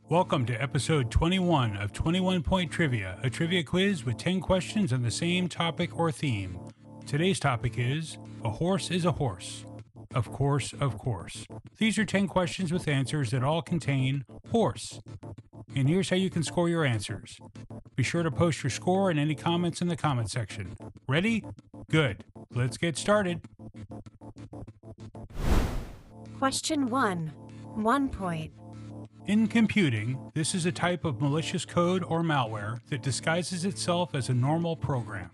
Welcome to episode 21 of 21 Point Trivia, a trivia quiz with 10 questions on the same topic or theme. Today's topic is, a horse is a horse. Of course, of course. These are 10 questions with answers that all contain horse. And here's how you can score your answers. Be sure to post your score and any comments in the comment section. Ready? Good. Let's get started. Question 1. 1 point. In computing, this is a type of malicious code or malware that disguises itself as a normal program.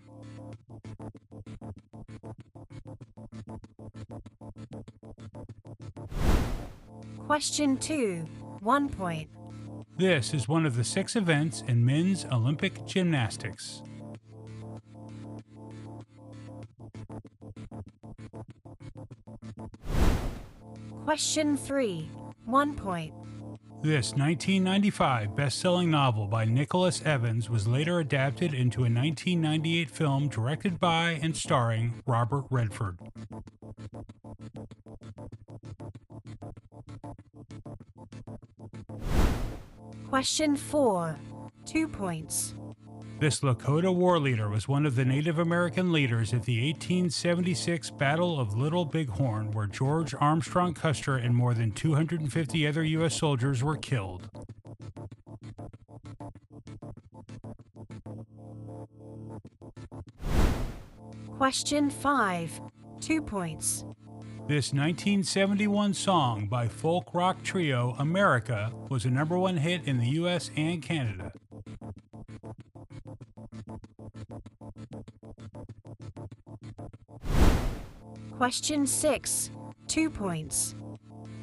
Question 2. 1 point. This is one of the 6 events in men's Olympic gymnastics. Question 3. 1 point. This 1995 best-selling novel by Nicholas Evans was later adapted into a 1998 film directed by and starring Robert Redford. Question 4. 2 points. This Lakota war leader was one of the Native American leaders at the 1876 Battle of Little Bighorn, where George Armstrong Custer and more than 250 other U.S. soldiers were killed. Question 5. 2 points. This 1971 song by folk rock trio America was a #1 hit in the U.S. and Canada. Question 6. 2 points.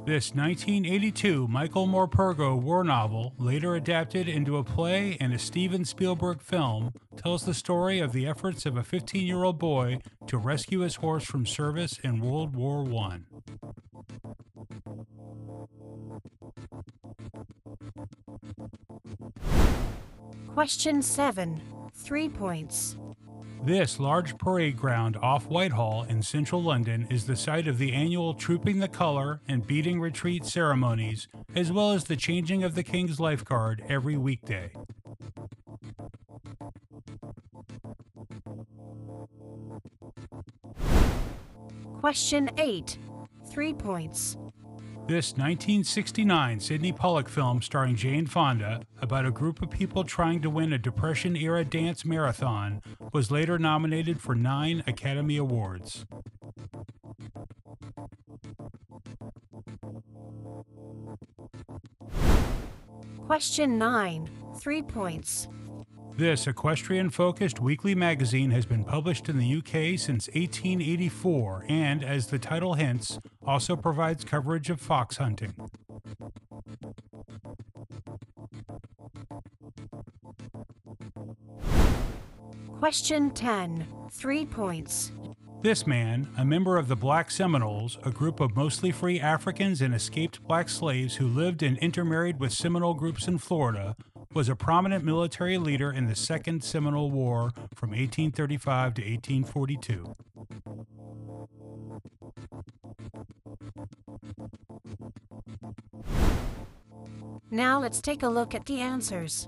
This 1982 Michael Morpurgo war novel, later adapted into a play and a Steven Spielberg film, tells the story of the efforts of a 15-year-old boy to rescue his horse from service in World War I. Question 7. 3 points. This large parade ground off Whitehall in central London is the site of the annual Trooping the Colour and Beating Retreat ceremonies, as well as the changing of the King's Lifeguard every weekday. Question 8. 3 points. This 1969 Sidney Pollack film starring Jane Fonda about a group of people trying to win a Depression-era dance marathon was later nominated for 9 Academy Awards. Question 9. 3 points. This equestrian-focused weekly magazine has been published in the UK since 1884 and, as the title hints, also provides coverage of fox hunting. Question 10. 3 points. This man, a member of the Black Seminoles, a group of mostly free Africans and escaped black slaves who lived and intermarried with Seminole groups in Florida, was a prominent military leader in the Second Seminole War from 1835 to 1842. Now let's take a look at the answers.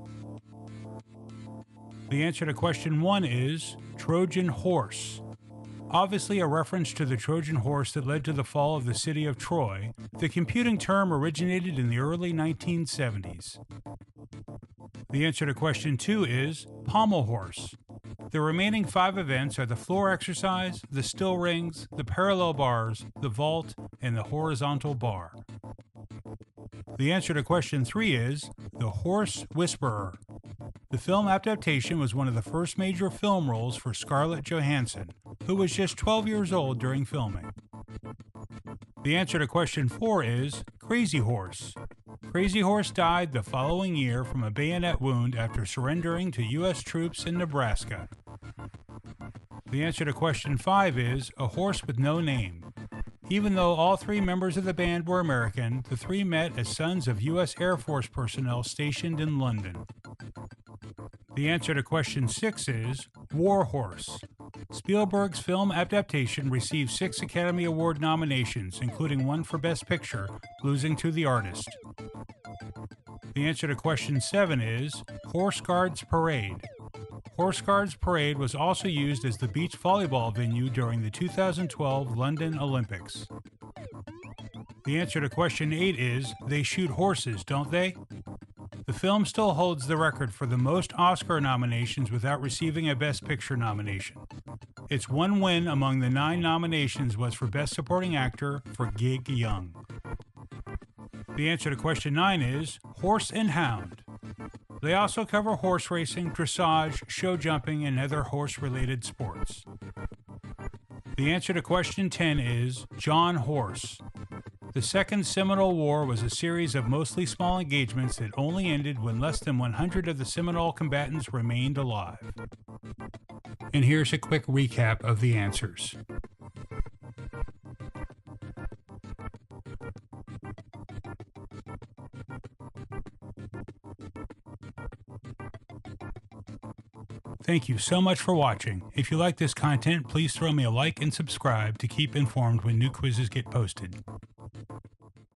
The answer to question 1 is Trojan horse. Obviously a reference to the Trojan horse that led to the fall of the city of Troy, the computing term originated in the early 1970s. The answer to question 2 is pommel horse. The remaining 5 events are the floor exercise, the still rings, the parallel bars, the vault, and the horizontal bar. The answer to question 3 is the horse whisperer. The film adaptation was one of the first major film roles for Scarlett Johansson, who was just 12 years old during filming. The answer to question 4 is Crazy Horse. Crazy Horse died the following year from a bayonet wound after surrendering to U.S. troops in Nebraska. The answer to question 5 is A Horse with No Name. Even though all 3 members of the band were American, the 3 met as sons of U.S. Air Force personnel stationed in London. The answer to question 6 is War Horse. Spielberg's film adaptation received 6 Academy Award nominations, including one for Best Picture, losing to The Artist. The answer to question 7 is Horse Guards Parade. Horse Guards Parade was also used as the beach volleyball venue during the 2012 London Olympics. The answer to question 8 is They Shoot Horses, Don't They? The film still holds the record for the most Oscar nominations without receiving a Best Picture nomination. Its one win among the 9 nominations was for Best Supporting Actor for Gig Young. The answer to question 9 is Horse and Hound. They also cover horse racing, dressage, show jumping, and other horse-related sports. The answer to question 10 is John Horse. The Second Seminole War was a series of mostly small engagements that only ended when less than 100 of the Seminole combatants remained alive. And here's a quick recap of the answers. Thank you so much for watching. If you like this content, please throw me a like and subscribe to keep informed when new quizzes get posted.